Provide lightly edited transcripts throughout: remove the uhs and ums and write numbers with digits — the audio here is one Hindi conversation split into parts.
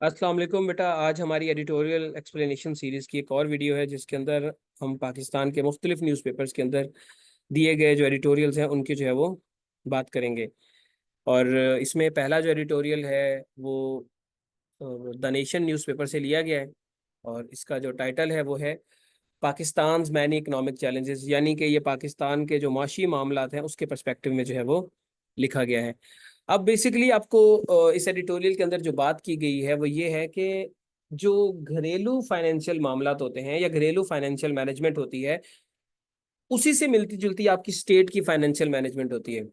अस्सलाम वालेकुम बेटा। आज हमारी एडिटोरियल एक्सप्लेनेशन सीरीज़ की एक और वीडियो है जिसके अंदर हम पाकिस्तान के मुख्तलिफ न्यूज़पेपर्स के अंदर दिए गए जो एडिटोरियल्स हैं उनकी जो है वो बात करेंगे। और इसमें पहला जो एडिटोरियल है वो द नेशन न्यूज़पेपर से लिया गया है। और इसका जो टाइटल है वो है पाकिस्तान मैनी इकोनॉमिक चैलेंजेस, यानी कि ये पाकिस्तान के जो माशी मामलात हैं उसके पर्सपेक्टिव में जो है वो लिखा गया है। अब बेसिकली आपको इस एडिटोरियल के अंदर जो बात की गई है वो ये है कि जो घरेलू फाइनेंशियल मामलात होते हैं या घरेलू फाइनेंशियल मैनेजमेंट होती है, उसी से मिलती जुलती आपकी स्टेट की फाइनेंशियल मैनेजमेंट होती है।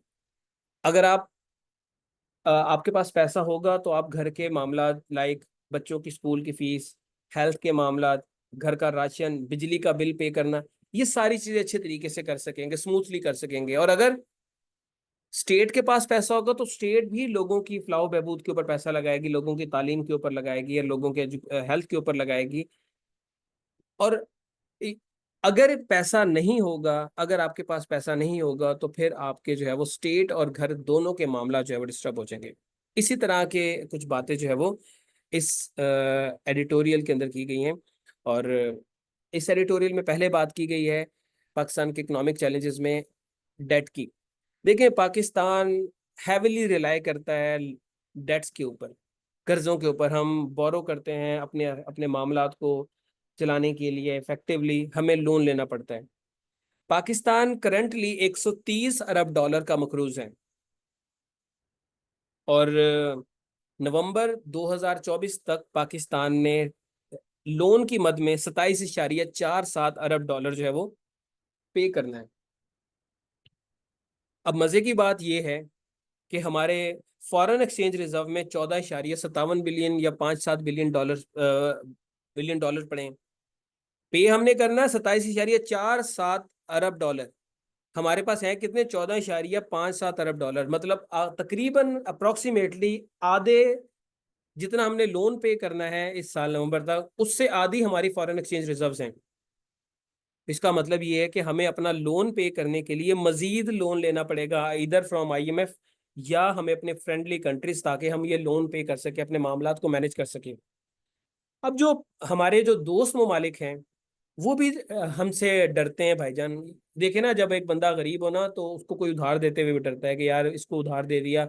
अगर आपके पास पैसा होगा तो आप घर के मामला लाइक बच्चों की स्कूल की फीस, हेल्थ के मामला, घर का राशन, बिजली का बिल पे करना, ये सारी चीजें अच्छे तरीके से कर सकेंगे, स्मूथली कर सकेंगे। और अगर स्टेट के पास पैसा होगा तो स्टेट भी लोगों की फलाह बहबूद के ऊपर पैसा लगाएगी, लोगों की तालीम के ऊपर लगाएगी या लोगों के हेल्थ के ऊपर लगाएगी। और इ- अगर पैसा नहीं होगा, अगर आपके पास पैसा नहीं होगा तो फिर आपके जो है वो स्टेट और घर दोनों के मामला जो है वो डिस्टर्ब हो जाएंगे। इसी तरह के कुछ बातें जो है वो इस एडिटोरियल के अंदर की गई हैं। और इस एडिटोरियल में पहले बात की गई है पाकिस्तान के इकोनॉमिक चैलेंजेस में डेट की। देखिए, पाकिस्तान हैविली रिलाई करता है डेट्स के ऊपर, कर्जों के ऊपर। हम बोरो करते हैं अपने अपने मामलात को चलाने के लिए, इफेक्टिवली हमें लोन लेना पड़ता है। पाकिस्तान करंटली 130 अरब डॉलर का मकरूज है। और नवंबर 2024 तक पाकिस्तान ने लोन की मद में 27.47 अरब डॉलर जो है वो पे करना है। अब मजे की बात यह है कि हमारे फॉरेन एक्सचेंज रिजर्व में 14.57 बिलियन या 5-7 बिलियन डॉलर पड़े हैं। पे हमने करना है 27.47 अरब डॉलर। हमारे पास है कितने? 14.57 अरब डॉलर। मतलब तकरीबन अप्रोक्सीमेटली आधे जितना हमने लोन पे करना है इस साल नवंबर तक, उससे आधी हमारी फॉरेन एक्सचेंज रिजर्व्स हैं। इसका मतलब ये है कि हमें अपना लोन पे करने के लिए मजीद लोन लेना पड़ेगा, इधर फ्रॉम आईएमएफ या हमें अपने फ्रेंडली कंट्रीज, ताकि हम ये लोन पे कर सके, अपने मामलात को मैनेज कर सके। अब जो हमारे जो दोस्त ममालिक हैं वो भी हमसे डरते हैं भाईजान। देखे ना, जब एक बंदा गरीब हो ना तो उसको कोई उधार देते हुए भी डरता है कि यार इसको उधार दे दिया,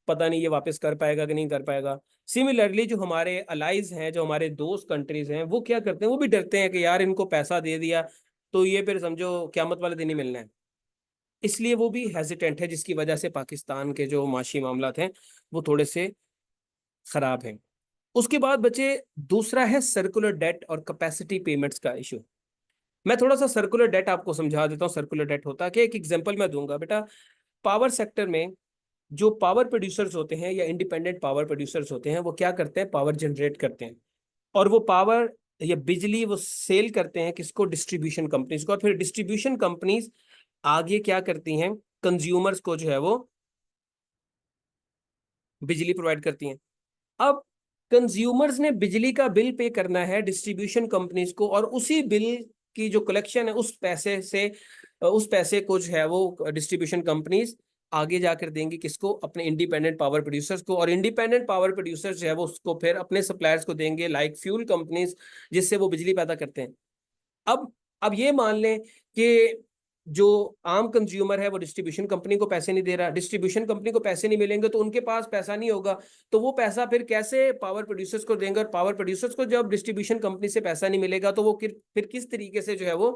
पता नहीं ये वापस कर पाएगा कि नहीं कर पाएगा। सिमिलरली जो हमारे अलाइज हैं, जो हमारे दोस्त कंट्रीज हैं, वो क्या करते हैं? वो भी डरते हैं कि यार इनको पैसा दे दिया तो ये फिर समझो क्यामत वाले दिन ही मिलना है। इसलिए वो भी हेजिटेंट है, जिसकी वजह से पाकिस्तान के जो माशी मामलात हैं वो थोड़े से खराब हैं। उसके बाद बचे दूसरा है सर्कुलर डेट और कैपेसिटी पेमेंट्स का इशू। मैं थोड़ा सा सर्कुलर डेट आपको समझा देता हूँ। सर्कुलर डेट होता है कि एक एग्जांपल मैं दूंगा बेटा। पावर सेक्टर में जो पावर प्रोड्यूसर्स होते हैं या इंडिपेंडेंट पावर प्रोड्यूसर्स होते हैं, वो क्या करते हैं? पावर जनरेट करते हैं। और वो पावर या बिजली वो सेल करते हैं किसको? डिस्ट्रीब्यूशन कंपनीज को। और फिर डिस्ट्रीब्यूशन कंपनीज आगे क्या करती हैं? कंज्यूमर्स को जो है वो बिजली प्रोवाइड करती हैं। अब कंज्यूमर्स ने बिजली का बिल पे करना है डिस्ट्रीब्यूशन कंपनीज को, और उसी बिल की जो कलेक्शन है उस पैसे से उस पैसे को जो है वो डिस्ट्रीब्यूशन कंपनीज आगे जाकर देंगी किसको? अपने इंडिपेंडेंट पावर प्रोड्यूसर्स को। और इंडिपेंडेंट पावर प्रोड्यूसर्स जो है वो उसको फिर अपने सप्लायर्स को देंगे, लाइक फ्यूल कंपनीज, जिससे वो बिजली पैदा करते हैं। अब अब ये मान लें कि जो आम कंज्यूमर है वो डिस्ट्रीब्यूशन कंपनी को पैसे नहीं दे रहा, डिस्ट्रीब्यूशन कंपनी को पैसे नहीं मिलेंगे तो उनके पास पैसा नहीं होगा। तो वो पैसा फिर कैसे पावर प्रोड्यूसर्स को देंगे? और पावर प्रोड्यूसर्स को जब डिस्ट्रीब्यूशन कंपनी से पैसा नहीं मिलेगा तो वो फिर किस तरीके से जो है वो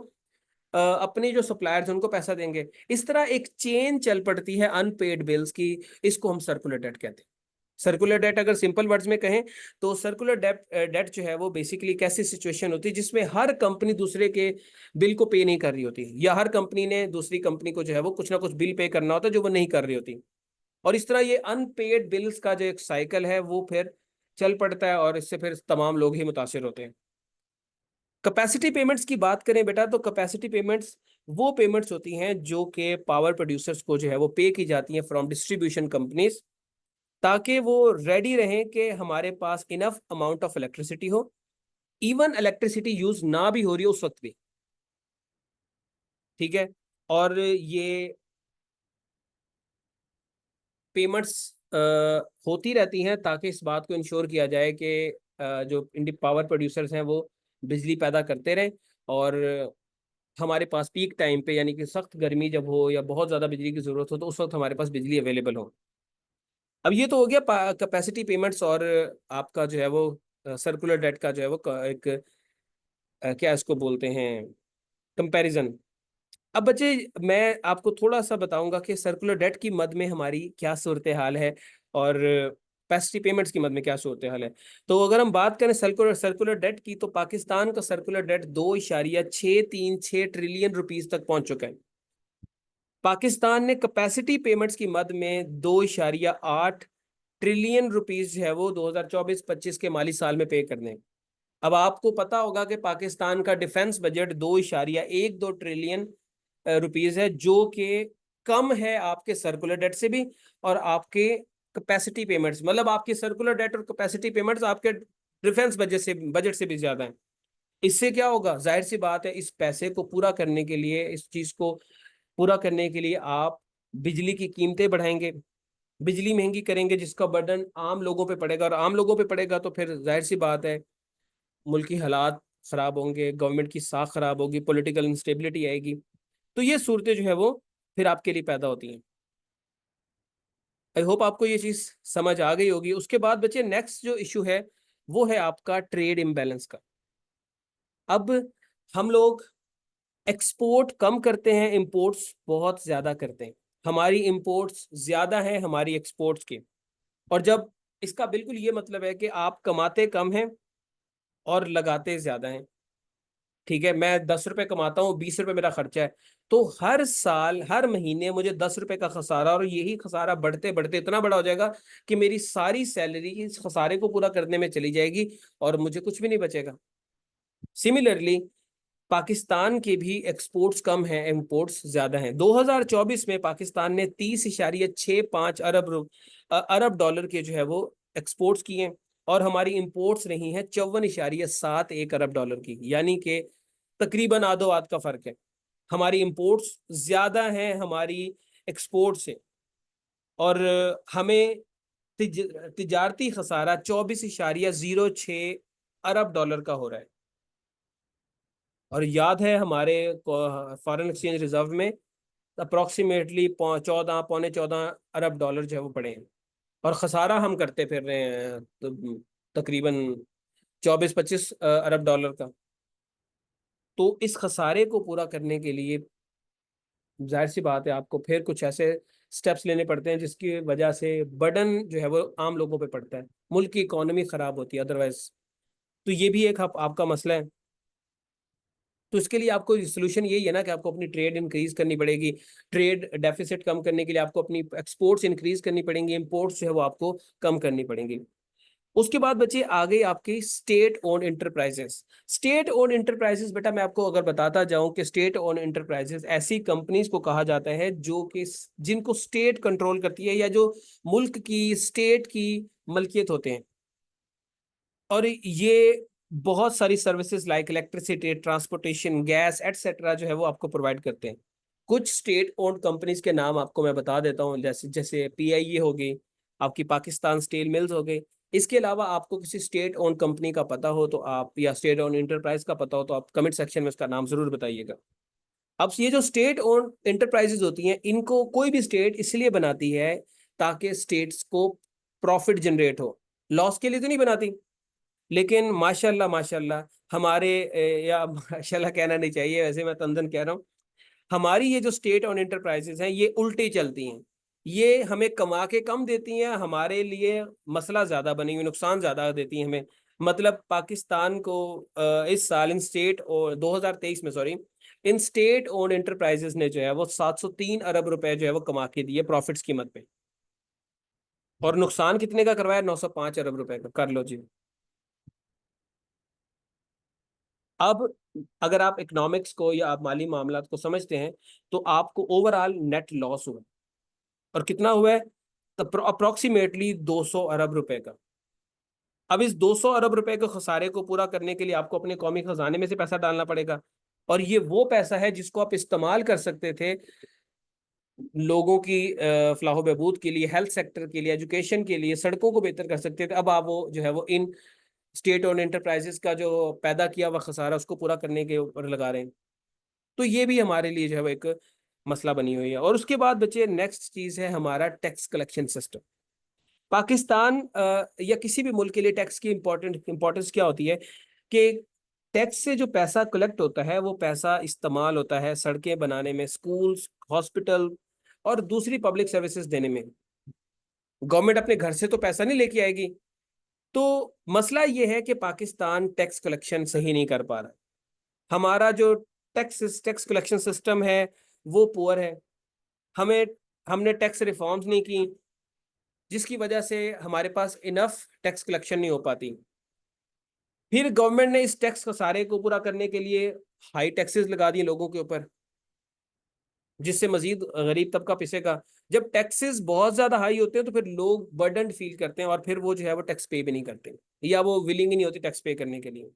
अपने जो सप्लायर्स उनको पैसा देंगे? इस तरह एक चेन चल पड़ती है अनपेड बिल्स की। इसको हम सर्कुलर डेट कहते हैं। सर्कुलर डेट अगर सिंपल वर्ड्स में कहें तो सर्कुलर डेट डेट जो है वो बेसिकली एक ऐसी सिचुएशन होती है जिसमें हर कंपनी दूसरे के बिल को पे नहीं कर रही होती, या हर कंपनी ने दूसरी कंपनी को जो है वो कुछ ना कुछ बिल पे करना होता है जो वो नहीं कर रही होती। और इस तरह ये अनपेड बिल्स का जो एक साइकिल है वो फिर चल पड़ता है, और इससे फिर तमाम लोग ही मुतासिर होते हैं। कैपेसिटी पेमेंट्स की बात करें बेटा, तो कैपेसिटी पेमेंट्स वो पेमेंट्स होती हैं जो कि पावर प्रोड्यूसर्स को जो है वो पे की जाती हैं फ्रॉम डिस्ट्रीब्यूशन कंपनीज, ताकि वो रेडी रहें कि हमारे पास इनफ अमाउंट ऑफ इलेक्ट्रिसिटी हो, इवन इलेक्ट्रिसिटी यूज ना भी हो रही हो उस वक्त भी। ठीक है। और ये पेमेंट्स होती रहती हैं ताकि इस बात को इंश्योर किया जाए कि जो इंडियन पावर प्रोड्यूसर्स हैं वो बिजली पैदा करते रहें, और हमारे पास पीक टाइम पे यानी कि सख्त गर्मी जब हो या बहुत ज़्यादा बिजली की ज़रूरत हो तो उस वक्त हमारे पास बिजली अवेलेबल हो। अब ये तो हो गया कैपेसिटी पेमेंट्स और आपका जो है वो सर्कुलर डेट का जो है वो एक क्या इसको बोलते हैं, कंपैरिजन। अब बच्चे मैं आपको थोड़ा सा बताऊंगा कि सर्कुलर डेट की मद में हमारी क्या सूरत हाल है और कैपेसिटी पेमेंट्स की मद में क्या सूरत हाल है। तो अगर हम बात करें सर्कुलर सर्कुलर डेट की, तो पाकिस्तान का सर्कुलर डेट 2.636 ट्रिलियन रुपीस तक पहुंच चुका है। पाकिस्तान ने कैपेसिटी पेमेंट्स की मद में 2.8 ट्रिलियन रुपीस जो है वो 2024-25 के माली साल में पे करने हैं। अब आपको पता होगा कि पाकिस्तान का डिफेंस बजट 2.12 ट्रिलियन रुपीस है, जो कि कम है आपके सर्कुलर डेट से भी और आपके कैपेसिटी पेमेंट्स, मतलब आपकी सर्कुलर डेट और कैपेसिटी पेमेंट्स आपके डिफेंस बजट से भी ज्यादा है। इससे क्या होगा, जाहिर सी बात है, इस पैसे को पूरा करने के लिए, इस चीज को पूरा करने के लिए आप बिजली की कीमतें बढ़ाएंगे, बिजली महंगी करेंगे, जिसका बर्डन आम लोगों पे पड़ेगा, और आम लोगों पे पड़ेगा तो फिर जाहिर सी बात है मुल्की हालात खराब होंगे, गवर्नमेंट की साख खराब होगी, पॉलिटिकल इंस्टेबिलिटी आएगी। तो ये सूरतें जो है वो फिर आपके लिए पैदा होती हैं। आई होप आपको ये चीज समझ आ गई होगी। उसके बाद बच्चे नेक्स्ट जो इशू है वो है आपका ट्रेड इम्बैलेंस का। अब हम लोग एक्सपोर्ट कम करते हैं, इंपोर्ट्स बहुत ज्यादा करते हैं। हमारी इंपोर्ट्स ज्यादा हैं हमारी एक्सपोर्ट्स के, और जब इसका बिल्कुल ये मतलब है कि आप कमाते कम हैं और लगाते ज्यादा हैं। ठीक है, मैं 10 रुपए कमाता हूँ, 20 रुपए मेरा खर्चा है, तो हर साल हर महीने मुझे 10 रुपए का खसारा, और यही खसारा बढ़ते बढ़ते इतना बड़ा हो जाएगा कि मेरी सारी सैलरी इस खसारे को पूरा करने में चली जाएगी और मुझे कुछ भी नहीं बचेगा। सिमिलरली पाकिस्तान के भी एक्सपोर्ट्स कम हैं, इंपोर्ट्स ज्यादा हैं। 2024 में पाकिस्तान ने 30.65 अरब डॉलर के जो है वो एक्सपोर्ट्स किए, और हमारी इंपोर्ट्स रही हैं 54.71 अरब डॉलर की, यानी कि तकरीबन आधो आध का फर्क है। हमारी इंपोर्ट्स ज्यादा हैं हमारी एक्सपोर्ट से, और हमें तिजारती खसारा 24.06 अरब डॉलर का हो रहा है। और याद है हमारे फॉरेन एक्सचेंज रिजर्व में अप्रोक्सीमेटली 14 पौने 14 अरब डॉलर जो है वो पड़े हैं, और खसारा हम करते फिर रहे हैं तो तकरीबन 24-25 अरब डॉलर का। तो इस खसारे को पूरा करने के लिए जाहिर सी बात है आपको फिर कुछ ऐसे स्टेप्स लेने पड़ते हैं जिसकी वजह से बर्डन जो है वो आम लोगों पे पड़ता है, मुल्क की इकोनॉमी खराब होती है अदरवाइज। तो ये भी एक आपका मसला है। तो इसके लिए आपको सोल्यूशन यही है ना कि आपको अपनी ट्रेड इंक्रीज करनी पड़ेगी। ट्रेड डेफिसिट कम करने के लिए आपको अपनी एक्सपोर्ट्स इंक्रीज करनी पड़ेंगी, इंपोर्ट्स जो है वो आपको कम करनी पड़ेंगी। उसके बाद बच्चे आ गई आपकी state owned enterprises. State owned enterprises बेटा मैं आपको अगर बताता जाऊं कि स्टेट ओन्ड इंटरप्राइजेस ऐसी कंपनीज को कहा जाता है जो कि जिनको स्टेट कंट्रोल करती है या जो मुल्क की स्टेट की मलकियत होते हैं, और ये बहुत सारी services like electricity, transportation, gas etcetera जो है वो आपको प्रोवाइड करते हैं। कुछ स्टेट ओन्ड कंपनीज के नाम आपको मैं बता देता हूँ, जैसे जैसे पीआईए हो गई, आपकी पाकिस्तान स्टील मिल्स हो गई। इसके अलावा आपको किसी स्टेट ओन्ड कंपनी का पता हो तो आप, या स्टेट ओन्ड इंटरप्राइज का पता हो तो आप कमेंट सेक्शन में उसका नाम जरूर बताइएगा। अब ये जो स्टेट ओन्ड इंटरप्राइजेज होती हैं, इनको कोई भी स्टेट इसलिए बनाती है ताकि स्टेट्स को प्रॉफिट जनरेट हो, लॉस के लिए तो नहीं बनाती। लेकिन माशाल्लाह माशाल्लाह हमारे या माशाल्लाह कहना नहीं चाहिए, वैसे मैं तंदन कह रहा हूँ, हमारी ये जो स्टेट ऑन एंटरप्राइजेस हैं ये उल्टी चलती हैं। ये हमें कमा के कम देती हैं, हमारे लिए मसला ज्यादा बनी हुई, नुकसान ज्यादा देती हैं हमें। मतलब पाकिस्तान को इस साल इन स्टेट और 2023 में, सॉरी, इन स्टेट ओन एंटरप्राइजेस ने जो है वो 703 अरब रुपए जो है वो कमा के दिए प्रॉफिट्स कीमत पे, और नुकसान कितने का करवाया, 905 अरब रुपए का, कर लो जी। अब अगर आप इकोनॉमिक्स को या आप माली मामलात को समझते हैं तो आपको ओवरऑल नेट लॉस हुआ, और कितना हुआ है, तो अप्रोक्सीमेटली 200 अरब रुपए का। अब इस 200 अरब रुपए के खसारे को पूरा करने के लिए आपको अपने कौमी खजाने में से पैसा डालना पड़ेगा, और ये वो पैसा है जिसको आप इस्तेमाल कर सकते थे लोगों की फलाह बहबूद के लिए, हेल्थ सेक्टर के लिए, एजुकेशन के लिए, सड़कों को बेहतर कर सकते थे। अब आप वो जो है वो इन स्टेट ओन एंटरप्राइजेस का जो पैदा किया हुआ खसारा उसको पूरा करने के ऊपर लगा रहे हैं। तो ये भी हमारे लिए जो है वो एक मसला बनी हुई है। और उसके बाद बच्चे नेक्स्ट चीज है हमारा टैक्स कलेक्शन सिस्टम। पाकिस्तान या किसी भी मुल्क के लिए टैक्स की इंपॉर्टेंस क्या होती है कि टैक्स से जो पैसा कलेक्ट होता है वो पैसा इस्तेमाल होता है सड़कें बनाने में, स्कूल्स, हॉस्पिटल और दूसरी पब्लिक सर्विसेज देने में। गवर्नमेंट अपने घर से तो पैसा नहीं लेके आएगी। तो मसला ये है कि पाकिस्तान टैक्स कलेक्शन सही नहीं कर पा रहा। हमारा जो टैक्स कलेक्शन सिस्टम है वो पुअर है। हमें हमने टैक्स रिफॉर्म्स नहीं की, जिसकी वजह से हमारे पास इनफ टैक्स कलेक्शन नहीं हो पाती। फिर गवर्नमेंट ने इस टैक्स खसारे को पूरा करने के लिए हाई टैक्सेस लगा दिए लोगों के ऊपर, जिससे मजीद गरीब तबका पिसेगा। जब टैक्सेस बहुत ज्यादा हाई होते हैं तो फिर लोग बर्डन फील करते हैं और फिर वो जो है वो टैक्स पे भी नहीं करते, या वो विलिंग ही नहीं होती टैक्स पे करने के लिए।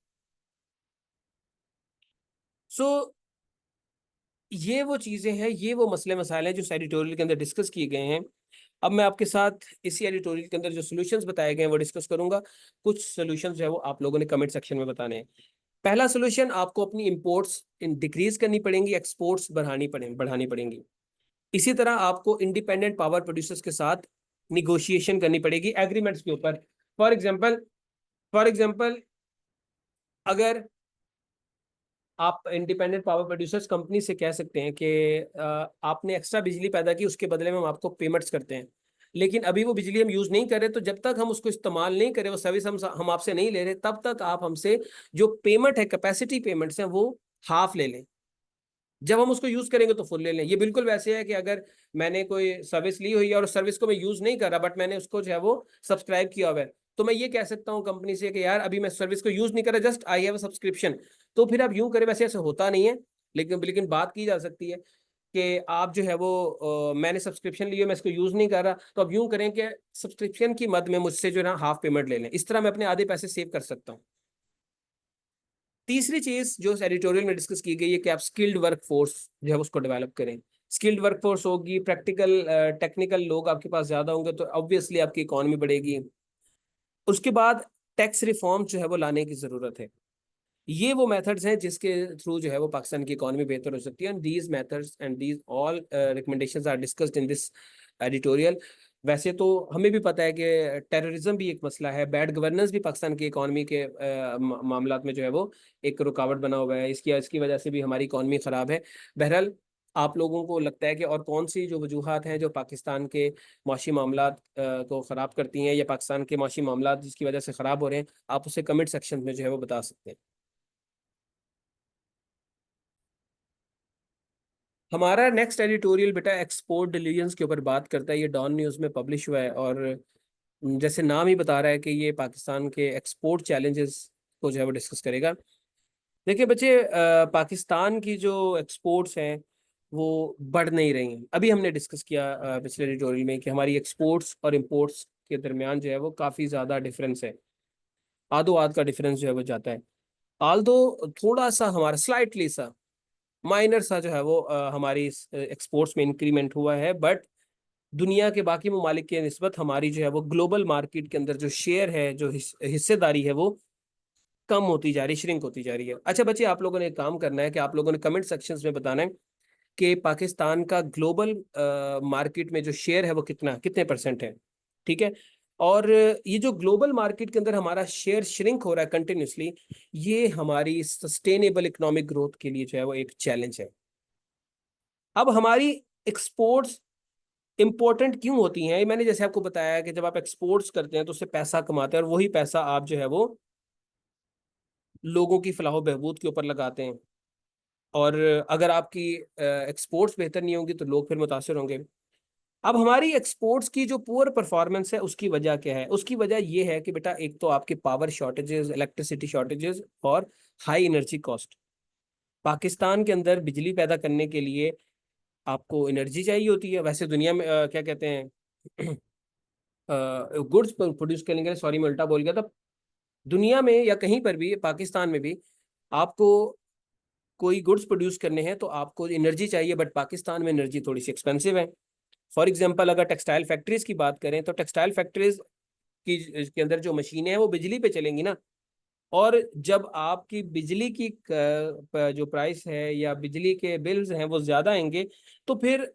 सो ये वो चीजें हैं, ये वो मसले मसाइल हैं जो इस एडिटोरियल के अंदर डिस्कस किए गए हैं। अब मैं आपके साथ इसी एडिटोरियल के अंदर जो सॉल्यूशंस बताए गए हैं वो डिस्कस करूंगा। कुछ सॉल्यूशंस जो है वो आप लोगों ने कमेंट सेक्शन में बताने हैं। पहला सॉल्यूशन, आपको अपनी इंपोर्ट्स डिक्रीज करनी पड़ेंगी, एक्सपोर्ट्स बढ़ानी पड़ेंगी। इसी तरह आपको इंडिपेंडेंट पावर प्रोड्यूसर्स के साथ निगोशिएशन करनी पड़ेगी एग्रीमेंट्स के ऊपर। फॉर एग्जांपल अगर आप इंडिपेंडेंट पावर प्रोड्यूसर्स कंपनी से कह सकते हैं कि आपने एक्स्ट्रा बिजली पैदा की, उसके बदले में हम आपको पेमेंट्स करते हैं, लेकिन अभी वो बिजली हम यूज नहीं कर रहे, तो जब तक हम उसको इस्तेमाल नहीं करें, वो सर्विस हम आपसे नहीं ले रहे, तब तक आप हमसे जो पेमेंट है, कैपेसिटी पेमेंट्स हैं, वो हाफ ले लें। जब हम उसको यूज करेंगे तो फुल ले लें। ये बिल्कुल वैसे है कि अगर मैंने कोई सर्विस ली हुई है और सर्विस को मैं यूज नहीं कर रहा, बट मैंने उसको जो है वो सब्सक्राइब किया हुआ है, तो मैं ये कह सकता हूँ कंपनी से कि यार अभी मैं सर्विस को यूज नहीं कर रहा, just I have a subscription. तो फिर आप यूं करें, वैसे ऐसा होता नहीं है, लेकिन बात की जा सकती है कि आप जो है वो मैंने सब्सक्रिप्शन लिया, मैं इसको यूज नहीं कर रहा, तो अब यूं करें कि सब्सक्रिप्शन की मद में मुझसे जो है ना हाफ पेमेंट ले लें। इस तरह मैं अपने आधे पैसे सेव कर सकता हूँ। तीसरी चीज जो इस एडिटोरियल में डिस्कस की गई है कि आप स्किल्ड वर्क फोर्स जो है उसको डेवलप करें। स्किल्ड वर्क फोर्स होगी, प्रैक्टिकल टेक्निकल लोग आपके पास ज्यादा होंगे, तो ऑब्वियसली आपकी इकोनॉमी बढ़ेगी। उसके बाद टैक्स रिफॉर्म जो है वो लाने की जरूरत है। ये वो मेथड्स हैं जिसके थ्रू जो है वो पाकिस्तान की इकोनॉमी बेहतर हो सकती है। And these methods and these all recommendations are discussed in this editorial. वैसे तो हमें भी पता है कि टेररिज्म भी एक मसला है, बैड गवर्नेंस भी पाकिस्तान की इकोनॉमी के मामलात में जो है वो एक रुकावट बना हुआ है। इसकी वजह से भी हमारी इकोनॉमी ख़राब है। बहरहाल, आप लोगों को लगता है कि और कौन सी जो वजूहात हैं जो पाकिस्तान के माशी मामलात को ख़राब करती हैं, या पाकिस्तान के माशी मामलात जिसकी वजह से ख़राब हो रहे हैं, आप उसे कमेंट सेक्शन में जो है वो बता सकते हैं। हमारा नेक्स्ट एडिटोरियल बेटा एक्सपोर्ट डिलीजन्स के ऊपर बात करता है। ये डॉन न्यूज़ में पब्लिश हुआ है, और जैसे नाम ही बता रहा है कि ये पाकिस्तान के एक्सपोर्ट चैलेंजेस को जो है वो डिस्कस करेगा। देखिए बच्चे, पाकिस्तान की जो एक्सपोर्ट्स हैं वो बढ़ नहीं रही हैं। अभी हमने डिस्कस किया पिछले एडिटोरियल में कि हमारी एक्सपोर्ट्स और इंपोर्ट्स के दरमियान जो है वो काफ़ी ज़्यादा डिफरेंस है। आधो आध का डिफरेंस जो है वो जाता है। आल्दो थोड़ा सा हमारा स्लाइटली सा माइनर सा जो है वो हमारी एक्सपोर्ट्स में इंक्रीमेंट हुआ है, बट दुनिया के बाकी ममालिक के निस्बत हमारी जो है वो ग्लोबल मार्केट के अंदर जो शेयर है, जो हिस्सेदारी है, वो कम होती जा रही, श्रिंक होती जा रही है। अच्छा बच्चे, आप लोगों ने एक काम करना है कि आप लोगों ने कमेंट सेक्शंस में बताना है कि पाकिस्तान का ग्लोबल मार्केट में जो शेयर है वो कितने परसेंट है। ठीक है। और ये जो ग्लोबल मार्केट के अंदर हमारा शेयर श्रिंक हो रहा है कंटिन्यूसली, ये हमारी सस्टेनेबल इकोनॉमिक ग्रोथ के लिए जो है वो एक चैलेंज है। अब हमारी एक्सपोर्ट्स इंपॉर्टेंट क्यों होती हैं? मैंने जैसे आपको बताया कि जब आप एक्सपोर्ट्स करते हैं तो उससे पैसा कमाते हैं, और वही पैसा आप जो है वो लोगों की फलाह बहबूद के ऊपर लगाते हैं। और अगर आपकी एक्सपोर्ट्स बेहतर नहीं होंगी तो लोग फिर मुतासर होंगे। अब हमारी एक्सपोर्ट्स की जो पुअर परफॉर्मेंस है उसकी वजह क्या है? उसकी वजह यह है कि बेटा, एक तो आपके पावर शॉर्टेजेस, इलेक्ट्रिसिटी शॉर्टेजेस और हाई एनर्जी कॉस्ट। पाकिस्तान के अंदर बिजली पैदा करने के लिए आपको एनर्जी चाहिए होती है। वैसे दुनिया में क्या कहते हैं गुड्स प्रोड्यूस करने के लिए, सॉरी मैं उल्टा बोल गया था, दुनिया में या कहीं पर भी, पाकिस्तान में भी आपको कोई गुड्स प्रोड्यूस करने हैं तो आपको एनर्जी चाहिए, बट पाकिस्तान में एनर्जी थोड़ी सी एक्सपेंसिव है। फॉर एग्जांपल अगर टेक्सटाइल फैक्ट्रीज की बात करें तो टेक्सटाइल फैक्ट्रीज की के अंदर जो मशीनें हैं वो बिजली पे चलेंगी ना, और जब आपकी बिजली की जो प्राइस है या बिजली के बिल्स हैं वो ज्यादा आएंगे, तो फिर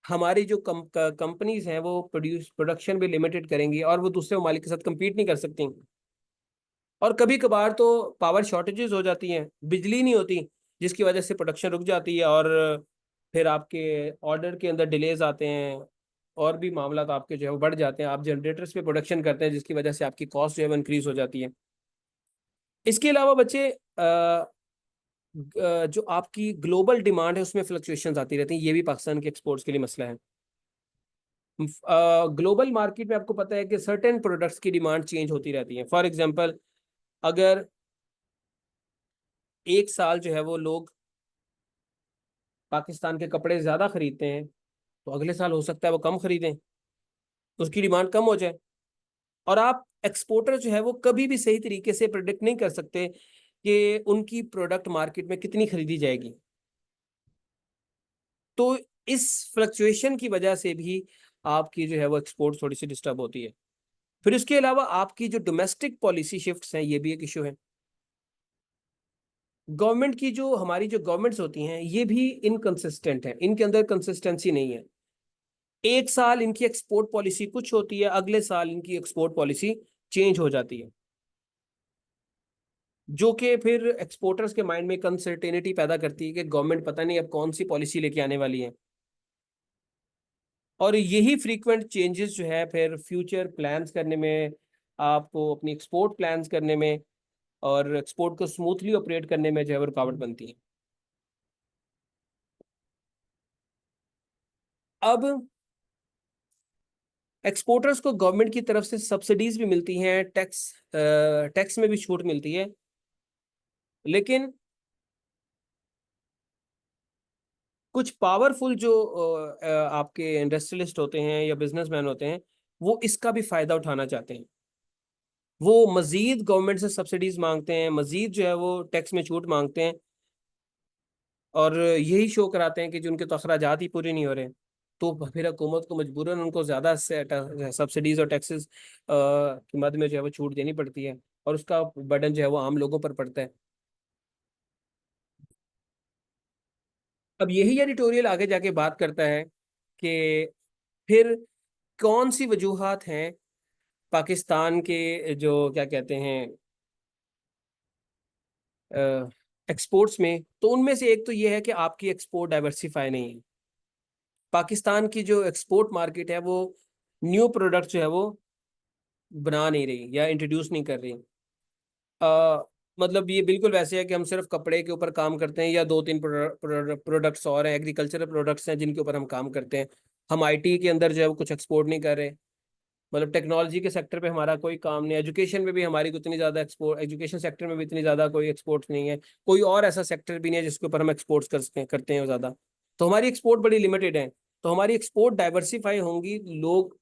हमारी जो कंपनीज हैं वो प्रोडक्शन भी लिमिटेड करेंगी और वो दूसरे ममालिक के साथ compete नहीं कर सकती। और कभी कभार तो पावर शॉर्टेजेस हो जाती हैं, बिजली नहीं होती, जिसकी वजह से प्रोडक्शन रुक जाती है और फिर आपके ऑर्डर के अंदर डिलेज आते हैं और भी मामला तो आपके जो है वो बढ़ जाते हैं। आप जनरेटर्स पे प्रोडक्शन करते हैं जिसकी वजह से आपकी कॉस्ट जो है वो इंक्रीज हो जाती है। इसके अलावा बच्चे जो आपकी ग्लोबल डिमांड है उसमें फ्लक्चुएशंस आती रहती हैं, ये भी पाकिस्तान के एक्सपोर्ट्स के लिए मसला है। ग्लोबल मार्केट में आपको पता है कि सर्टेन प्रोडक्ट्स की डिमांड चेंज होती रहती है। फॉर एग्जांपल, अगर एक साल जो है वो लोग पाकिस्तान के कपड़े ज्यादा खरीदते हैं, तो अगले साल हो सकता है वो कम खरीदें, उसकी डिमांड कम हो जाए। और आप एक्सपोर्टर जो है वो कभी भी सही तरीके से प्रिडिक्ट नहीं कर सकते कि उनकी प्रोडक्ट मार्केट में कितनी खरीदी जाएगी। तो इस फ्लक्चुएशन की वजह से भी आपकी जो है वो एक्सपोर्ट थोड़ी सी डिस्टर्ब होती है। फिर उसके अलावा आपकी जो डोमेस्टिक पॉलिसी शिफ्ट्स हैं, ये भी एक इशू है। गवर्नमेंट की जो हमारी जो गवर्नमेंट्स होती हैं ये भी इनकंसिस्टेंट है, इनके अंदर कंसिस्टेंसी नहीं है। एक साल इनकी एक्सपोर्ट पॉलिसी कुछ होती है, अगले साल इनकी एक्सपोर्ट पॉलिसी चेंज हो जाती है, जो कि फिर एक्सपोर्टर्स के माइंड में एक अनसर्टेनिटी पैदा करती है कि गवर्नमेंट पता नहीं अब कौन सी पॉलिसी लेके आने वाली है। और यही फ्रीक्वेंट चेंजेस जो है फिर फ्यूचर प्लान्स करने में, आपको अपनी एक्सपोर्ट प्लान्स करने में और एक्सपोर्ट को स्मूथली ऑपरेट करने में जो है वो रुकावट बनती है। अब एक्सपोर्टर्स को गवर्नमेंट की तरफ से सब्सिडीज भी मिलती हैं, टैक्स में भी छूट मिलती है, लेकिन कुछ पावरफुल जो आपके इंडस्ट्रियलिस्ट होते हैं या बिजनेसमैन होते हैं, वो इसका भी फायदा उठाना चाहते हैं। वो मजीद गवर्नमेंट से सब्सिडीज मांगते हैं, मजीद जो है वो टैक्स में छूट मांगते हैं और यही शो कराते हैं कि जो उनके तो अखराजात ही पूरे नहीं हो रहे। तो फिर हुकूमत को मजबूरन उनको ज़्यादा सब्सिडीज और टैक्सेस की मद में जो है वो छूट देनी पड़ती है और उसका बर्डन जो है वो आम लोगों पर पड़ता है। अब यही एडिटोरियल आगे जाके बात करता है कि फिर कौन सी वजूहात हैं पाकिस्तान के जो क्या कहते हैं एक्सपोर्ट्स में। तो उनमें से एक तो ये है कि आपकी एक्सपोर्ट डाइवर्सिफाई नहीं है। पाकिस्तान की जो एक्सपोर्ट मार्केट है वो न्यू प्रोडक्ट जो है वो बना नहीं रही या इंट्रोड्यूस नहीं कर रही। मतलब ये बिल्कुल वैसे है कि हम सिर्फ कपड़े के ऊपर काम करते हैं या दो तीन प्रोडक्ट्स और हैं, एग्रीकल्चरल प्रोडक्ट्स हैं जिनके ऊपर हम काम करते हैं। हम आईटी के अंदर जो है वो कुछ एक्सपोर्ट नहीं कर रहे। मतलब टेक्नोलॉजी के सेक्टर पे हमारा कोई काम नहीं, एजुकेशन में भी हमारी को इतनी ज़्यादा एक्सपोर्ट, एजुकेशन सेक्टर में भी इतनी ज़्यादा कोई एक्सपोर्ट नहीं है। कोई और ऐसा सेक्टर भी नहीं है जिसके ऊपर हम एक्सपोर्ट्स करते हैं ज़्यादा। तो हमारी एक्सपोर्ट बड़ी लिमिटेड है। तो हमारी एक्सपोर्ट डाइवर्सिफाई होंगी लोग,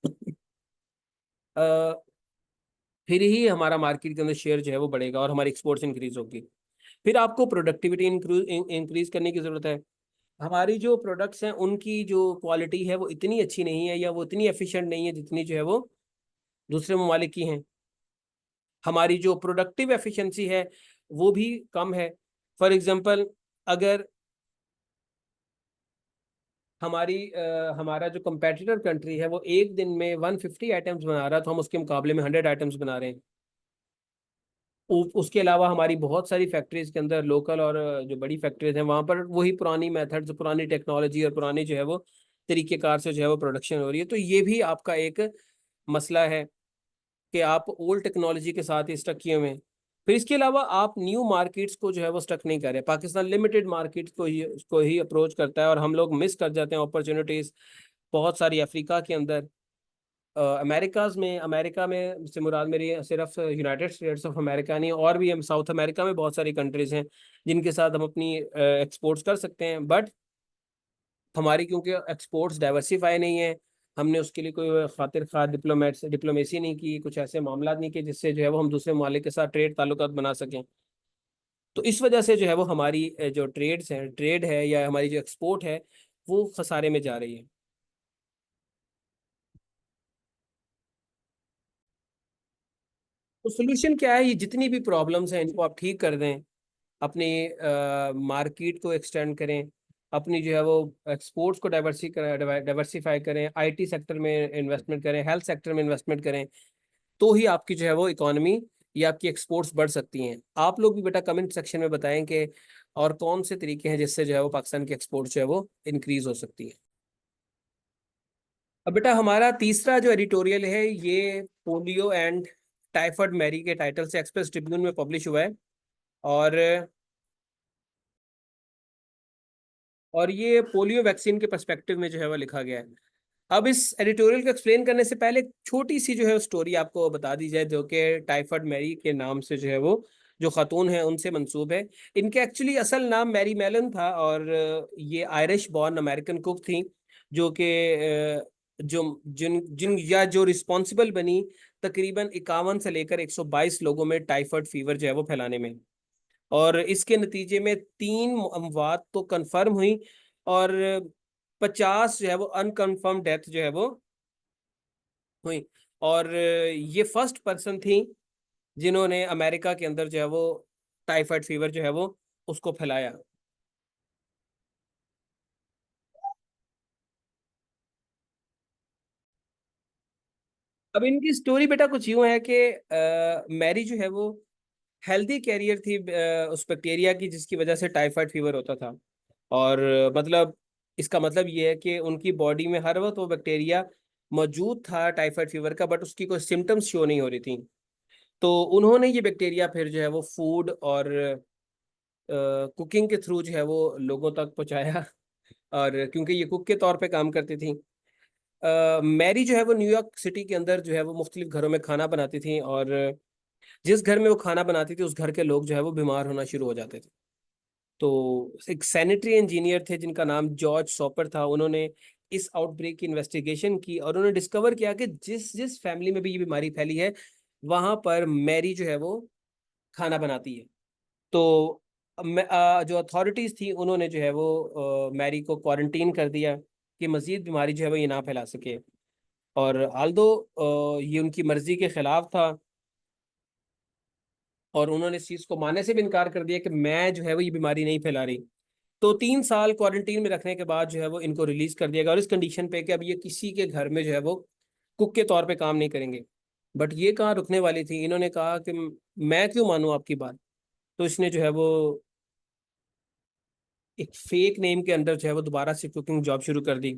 फिर ही हमारा मार्केट के अंदर शेयर जो है वो बढ़ेगा और हमारी एक्सपोर्ट्स इंक्रीज होगी। फिर आपको प्रोडक्टिविटी इंक्रीज करने की जरूरत है। हमारी जो प्रोडक्ट्स हैं उनकी जो क्वालिटी है वो इतनी अच्छी नहीं है या वो इतनी एफिशिएंट नहीं है जितनी जो है वो दूसरे ममालिक की हैं। हमारी जो प्रोडक्टिव एफिशिएंसी है वो भी कम है। फॉर एग्जांपल, अगर हमारा जो कंपेटिटर कंट्री है वो एक दिन में 150 आइटम्स बना रहा है, तो हम उसके मुकाबले में 100 आइटम्स बना रहे हैं। उसके अलावा हमारी बहुत सारी फैक्ट्रीज के अंदर लोकल और जो बड़ी फैक्ट्रीज हैं वहां पर वही पुरानी मेथड्स, पुरानी टेक्नोलॉजी और पुरानी जो है वो तरीकेकार से जो है वो प्रोडक्शन हो रही है। तो ये भी आपका एक मसला है कि आप ओल्ड टेक्नोलॉजी के साथ ही स्टक किए हुए हैं। फिर इसके अलावा आप न्यू मार्केट्स को जो है वो स्टक नहीं कर रहे। पाकिस्तान लिमिटेड मार्केट्स को ही अप्रोच करता है और हम लोग मिस कर जाते हैं अपॉर्चुनिटीज बहुत सारी अफ्रीका के अंदर, अमेरिका में से मुराद मेरी सिर्फ यूनाइटेड स्टेट्स ऑफ अमेरिका नहीं, और भी हम साउथ अमेरिका में बहुत सारी कंट्रीज हैं जिनके साथ हम अपनी एक्सपोर्ट्स कर सकते हैं। बट हमारी क्योंकि एक्सपोर्ट्स डाइवर्सिफाई नहीं है, हमने उसके लिए कोई खातिर खा डिप्लोमेसी नहीं की, कुछ ऐसे मामला नहीं किए जिससे जो है वो हम दूसरे मालिक के साथ ट्रेड ताल्लुकात बना सकें। तो इस वजह से जो है वो हमारी जो ट्रेड है या हमारी जो एक्सपोर्ट है वो खसारे में जा रही है। तो सोल्यूशन क्या है? ये जितनी भी प्रॉब्लम्स हैं इनको आप ठीक कर दें, अपनी मार्केट को एक्सटेंड करें, अपनी जो है वो एक्सपोर्ट्स को डाइवर्सिफाई करें, आईटी सेक्टर में इन्वेस्टमेंट करें, हेल्थ सेक्टर में इन्वेस्टमेंट करें, तो ही आपकी जो है वो इकोनॉमी या आपकी एक्सपोर्ट्स बढ़ सकती हैं। आप लोग भी बेटा कमेंट सेक्शन में बताएं कि और कौन से तरीके हैं जिससे जो है वो पाकिस्तान की एक्सपोर्ट जो है वो इंक्रीज हो सकती है। अब बेटा हमारा तीसरा जो एडिटोरियल है ये पोलियो एंड टाइफाइड मैरी के टाइटल से एक्सप्रेस ट्रिब्यून में पब्लिश हुआ है। और ये पोलियो वैक्सीन के पर्सपेक्टिव में जो है वो लिखा गया है। अब इस एडिटोरियल को एक्सप्लेन करने से पहले एक छोटी सी जो है स्टोरी आपको बता दी जाए, जो कि टाइफाइड मैरी के नाम से जो है वो जो खातून है उनसे मंसूब है। इनके एक्चुअली असल नाम मैरी मेलन था, और ये आयरिश बॉर्न अमेरिकन कुक थी, जो कि जो जिन जिन या जो रिस्पॉन्सिबल बनी तकरीबन 51 से लेकर 122 लोगों में टाइफाइड फीवर जो है वो फैलाने में। और इसके नतीजे में 3 अमवात तो कंफर्म हुई, और 50 जो है वो अनकंफर्म डेथ जो है वो हुई। और ये फर्स्ट पर्सन थी जिन्होंने अमेरिका के अंदर जो है वो टाइफाइड फीवर जो है वो उसको फैलाया। अब इनकी स्टोरी बेटा कुछ यूं है कि मैरी जो है वो हेल्दी कैरियर थी उस बैक्टीरिया की जिसकी वजह से टाइफाइड फीवर होता था। और मतलब इसका मतलब ये है कि उनकी बॉडी में हर वक्त वो बैक्टीरिया मौजूद था टाइफाइड फीवर का, बट उसकी कोई सिम्टम्स शो नहीं हो रही थी। तो उन्होंने ये बैक्टीरिया फिर जो है वो फूड और कुकिंग के थ्रू जो है वो लोगों तक पहुंचाया। और क्योंकि ये कुक के तौर पे काम करती थी, मैरी जो है वो न्यूयॉर्क सिटी के अंदर जो है वो मुख्तलिफ घरों में खाना बनाती थी, और जिस घर में वो खाना बनाती थी उस घर के लोग जो है वो बीमार होना शुरू हो जाते थे। तो एक सैनिटरी इंजीनियर थे जिनका नाम जॉर्ज सॉपर था, उन्होंने इस आउटब्रेक की इन्वेस्टिगेशन की, और उन्होंने डिस्कवर किया कि जिस जिस फैमिली में भी ये बीमारी फैली है वहां पर मैरी जो है वो खाना बनाती है। तो जो अथॉरिटीज थी उन्होंने जो है वो मैरी को क्वारंटीन कर दिया कि मजीद बीमारी जो है वो ये ना फैला सके। और आल्दो ये उनकी मर्जी के खिलाफ था, और उन्होंने इस चीज को मानने से भी इनकार कर दिया कि मैं जो है वो ये बीमारी नहीं फैला रही। तो 3 साल क्वारंटीन में रखने के बाद जो है वो इनको रिलीज कर दिया गया, और इस कंडीशन पे कि अब ये किसी के घर में जो है वो कुक के तौर पे काम नहीं करेंगे। बट ये कहाँ रुकने वाली थी, इन्होंने कहा कि मैं क्यों मानूं आपकी बात। तो इसने जो है वो एक फेक नेम के अंदर जो है वो दोबारा से कुकिंग जॉब शुरू कर दी।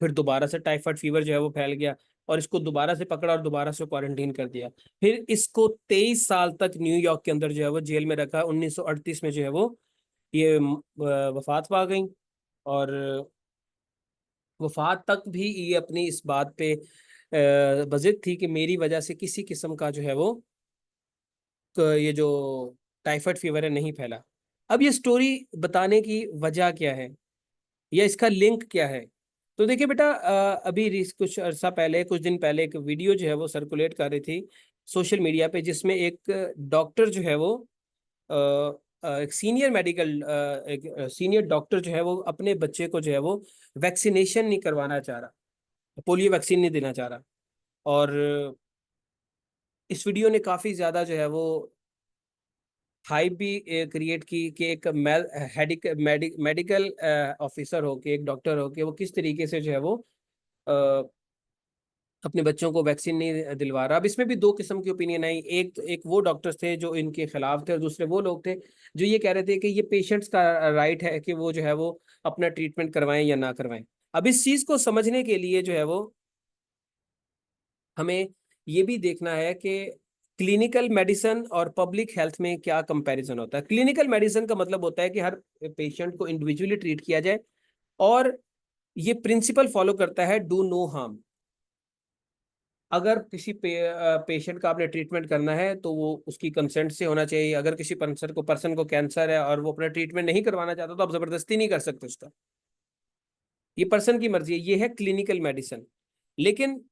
फिर दोबारा से टाइफाइड फीवर जो है वो फैल गया, और इसको दोबारा से पकड़ा और दोबारा से क्वारंटीन कर दिया। फिर इसको 23 साल तक न्यूयॉर्क के अंदर जो है वो जेल में रखा। 1938 में जो है वो ये वफात पा गई। और वफात तक भी ये अपनी इस बात पे बजिद थी कि मेरी वजह से किसी किस्म का जो है वो ये जो टाइफाइड फीवर है नहीं फैला। अब ये स्टोरी बताने की वजह क्या है या इसका लिंक क्या है? तो देखिए बेटा, अभी कुछ अर्सा पहले, कुछ दिन पहले एक वीडियो जो है वो सर्कुलेट कर रही थी सोशल मीडिया पे, जिसमें एक डॉक्टर जो है वो एक सीनियर डॉक्टर जो है वो अपने बच्चे को जो है वो वैक्सीनेशन नहीं करवाना चाह रहा, पोलियो वैक्सीन नहीं देना चाह रहा। और इस वीडियो ने काफी ज्यादा जो है वो हाइप भी क्रिएट की कि एक मेडिकल ऑफिसर हो के, एक डॉक्टर हो के, वो किस तरीके से जो है वो अपने बच्चों को वैक्सीन नहीं दिलवा रहा। अब इसमें भी दो किस्म की ओपिनियन आई। एक एक वो डॉक्टर्स थे जो इनके खिलाफ थे, और दूसरे वो लोग थे जो ये कह रहे थे कि ये पेशेंट्स का राइट है कि वो जो है वो अपना ट्रीटमेंट करवाएं या ना करवाएं। अब इस चीज को समझने के लिए जो है वो हमें ये भी देखना है कि क्लिनिकल मेडिसिन और पब्लिक हेल्थ में क्या कंपैरिजन होता है। क्लिनिकल मेडिसिन का मतलब होता है कि हर पेशेंट को इंडिविजुअली ट्रीट किया जाए, और ये प्रिंसिपल फॉलो करता है डू नो हार्म। अगर किसी पेशेंट का आपने ट्रीटमेंट करना है तो वो उसकी कंसेंट से होना चाहिए। अगर किसी पर्सन को कैंसर है और वो अपना ट्रीटमेंट नहीं करवाना चाहता तो आप जबरदस्ती नहीं कर सकते उसका, ये पर्सन की मर्जी है। ये है क्लिनिकल मेडिसिन। लेकिन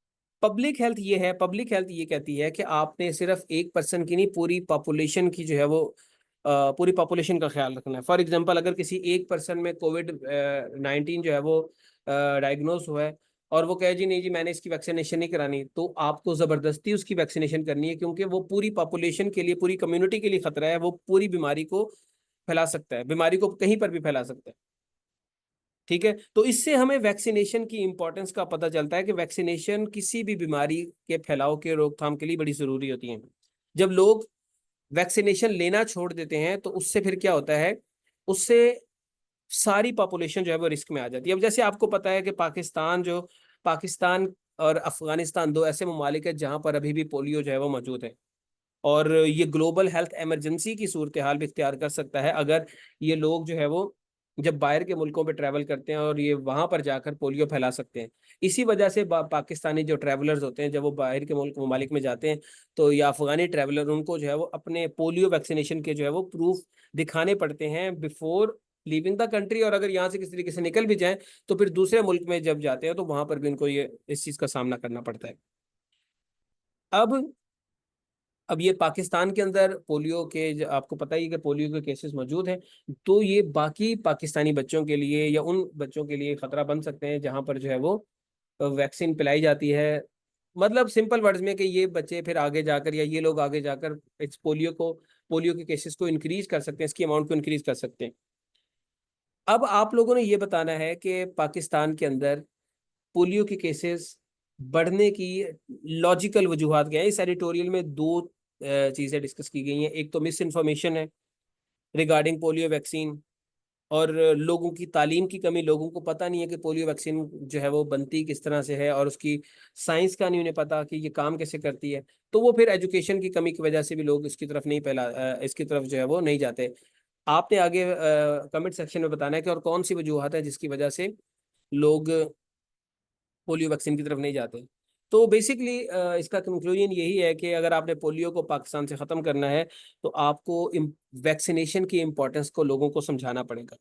पब्लिक हेल्थ ये कहती है कि आपने सिर्फ एक पर्सन की नहीं, पूरी पॉपुलेशन की जो है वो पूरी पॉपुलेशन का ख्याल रखना है। फॉर एग्जांपल, अगर किसी एक पर्सन में कोविड 19 जो है वो डायग्नोस हुआ है, और वो कहे जी नहीं जी मैंने इसकी वैक्सीनेशन नहीं करानी, तो आपको जबरदस्ती उसकी वैक्सीनेशन करनी है, क्योंकि वो पूरी पॉपुलेशन के लिए, पूरी कम्युनिटी के लिए खतरा है। वो पूरी बीमारी को फैला सकता है, बीमारी को कहीं पर भी फैला सकता है। ठीक है, तो इससे हमें वैक्सीनेशन की इंपॉर्टेंस का पता चलता है कि वैक्सीनेशन किसी भी बीमारी के फैलाव के रोकथाम के लिए बड़ी जरूरी होती है। जब लोग वैक्सीनेशन लेना छोड़ देते हैं तो उससे फिर क्या होता है, उससे सारी पॉपुलेशन जो है वो रिस्क में आ जाती है। अब जैसे आपको पता है कि पाकिस्तान और अफगानिस्तान दो ऐसे ममालिक है जहां पर अभी भी पोलियो जो है वो मौजूद है, और ये ग्लोबल हेल्थ इमरजेंसी की सूरत हाल भी इख्तियार कर सकता है अगर ये लोग जो है वो जब बाहर के मुल्कों पे ट्रैवल करते हैं और ये वहां पर जाकर पोलियो फैला सकते हैं। इसी वजह से पाकिस्तानी जो ट्रैवलर्स होते हैं जब वो बाहर के मुल्क ममालिक में जाते हैं, तो या अफगानी ट्रैवलर, उनको जो है वो अपने पोलियो वैक्सीनेशन के जो है वो प्रूफ दिखाने पड़ते हैं बिफोर लीविंग द कंट्री। और अगर यहाँ से किसी तरीके से निकल भी जाएं तो फिर दूसरे मुल्क में जब जाते हैं तो वहां पर भी उनको ये इस चीज का सामना करना पड़ता है। अब अब ये पाकिस्तान के अंदर पोलियो के आपको पता ही है कि पोलियो के केसेस मौजूद हैं, तो ये बाकी पाकिस्तानी बच्चों के लिए या उन बच्चों के लिए खतरा बन सकते हैं जहां पर जो है वो वैक्सीन पिलाई जाती है। मतलब सिंपल वर्ड्स में कि ये बच्चे फिर आगे जाकर या ये लोग आगे जाकर इस पोलियो के केसेस को इंक्रीज कर सकते हैं, इसकी अमाउंट को इंक्रीज कर सकते हैं। अब आप लोगों ने ये बताना है कि पाकिस्तान के अंदर पोलियो के केसेस बढ़ने की लॉजिकल वजूहात क्या है। इस एडिटोरियल में दो चीजें डिस्कस की गई हैं। एक तो मिस इन्फॉर्मेशन है रिगार्डिंग पोलियो वैक्सीन, और लोगों की तालीम की कमी, लोगों को पता नहीं है कि पोलियो वैक्सीन जो है वो बनती किस तरह से है, और उसकी साइंस का नहीं उन्हें पता कि ये काम कैसे करती है। तो वो फिर एजुकेशन की कमी की वजह से भी लोग इसकी तरफ नहीं इसकी तरफ जो है वो नहीं जाते। आपने आगे कमेंट सेक्शन में बताना है कि और कौन सी वजूहत है जिसकी वजह से लोग पोलियो वैक्सीन की तरफ नहीं जाते। तो बेसिकली इसका कंक्लूजन यही है कि अगर आपने पोलियो को पाकिस्तान से ख़त्म करना है तो आपको वैक्सीनेशन की इम्पोर्टेंस को लोगों को समझाना पड़ेगा।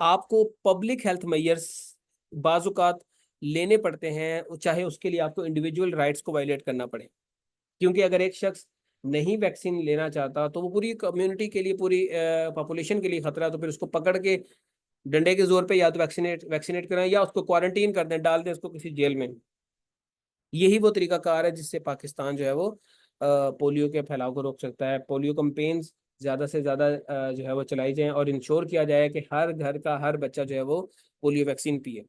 आपको पब्लिक हेल्थ मेजर्स बाजुकात लेने पड़ते हैं, चाहे उसके लिए आपको इंडिविजुअल राइट्स को वायलेट करना पड़े। क्योंकि अगर एक शख्स नहीं वैक्सीन लेना चाहता तो वो पूरी कम्युनिटी के लिए, पूरी पॉपुलेशन के लिए खतरा है। तो फिर उसको पकड़ के डंडे के जोर पे या तो वैक्सीनेट वैक्सीनेट कराएं या उसको क्वारंटीन कर दें, डाल दें उसको किसी जेल में। यही वो तरीकाकार है जिससे पाकिस्तान जो है वो पोलियो के फैलाव को रोक सकता है। पोलियो कैंपेन्स ज़्यादा से ज़्यादा जो है वो चलाई जाएं और इंश्योर किया जाए कि हर घर का हर बच्चा जो है वो पोलियो वैक्सीन पिए।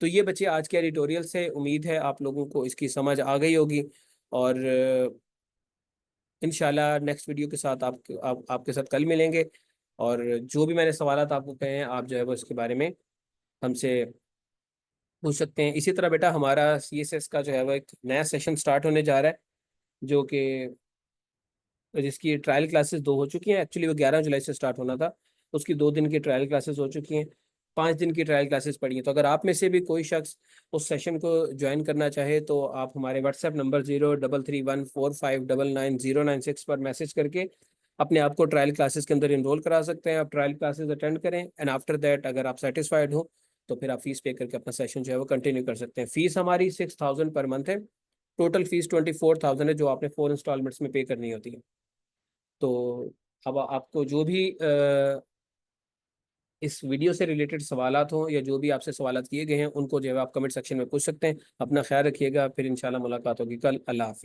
तो ये बच्चे आज के एडिटोरियल से, उम्मीद है आप लोगों को इसकी समझ आ गई होगी। और इंशाल्लाह नेक्स्ट वीडियो के साथ आपके साथ कल मिलेंगे। और जो भी मैंने सवालात आपको कहे हैं आप जो है वो इसके बारे में हमसे पूछ सकते हैं। इसी तरह बेटा हमारा CSS का जो है वो एक नया सेशन स्टार्ट होने जा रहा है, जो कि जिसकी ट्रायल क्लासेस दो हो चुकी हैं। एक्चुअली वो 11 जुलाई से स्टार्ट होना था, उसकी 2 दिन की ट्रायल क्लासेस हो चुकी हैं, 5 दिन की ट्रायल क्लासेस पड़ी हैं। तो अगर आप में से भी कोई शख्स उस सेशन को ज्वाइन करना चाहे तो आप हमारे व्हाट्सएप नंबर 033145999096 पर मैसेज करके अपने आप को ट्रायल क्लासेस के अंदर इनरोल करा सकते हैं। आप ट्रायल क्लासेस अटेंड करें एंड आफ्टर दैट अगर आप सेटिस्फाइड हो तो फिर आप फीस पे करके अपना सेशन जो है वो कंटिन्यू कर सकते हैं। फीस हमारी 6000 पर मंथ है, टोटल फीस 24,000 है जो आपने 4 इंस्टॉलमेंट्स में पे करनी होती है। तो अब आपको जो भी इस वीडियो से रिलेटेड सवालात हो या जो भी आपसे सवालात किए गए हैं उनको जो है आप कमेंट सेक्शन में पूछ सकते हैं। अपना ख्याल रखिएगा, फिर इंशाल्लाह मुलाकात होगी कल। अल्लाह हाफ़िज़।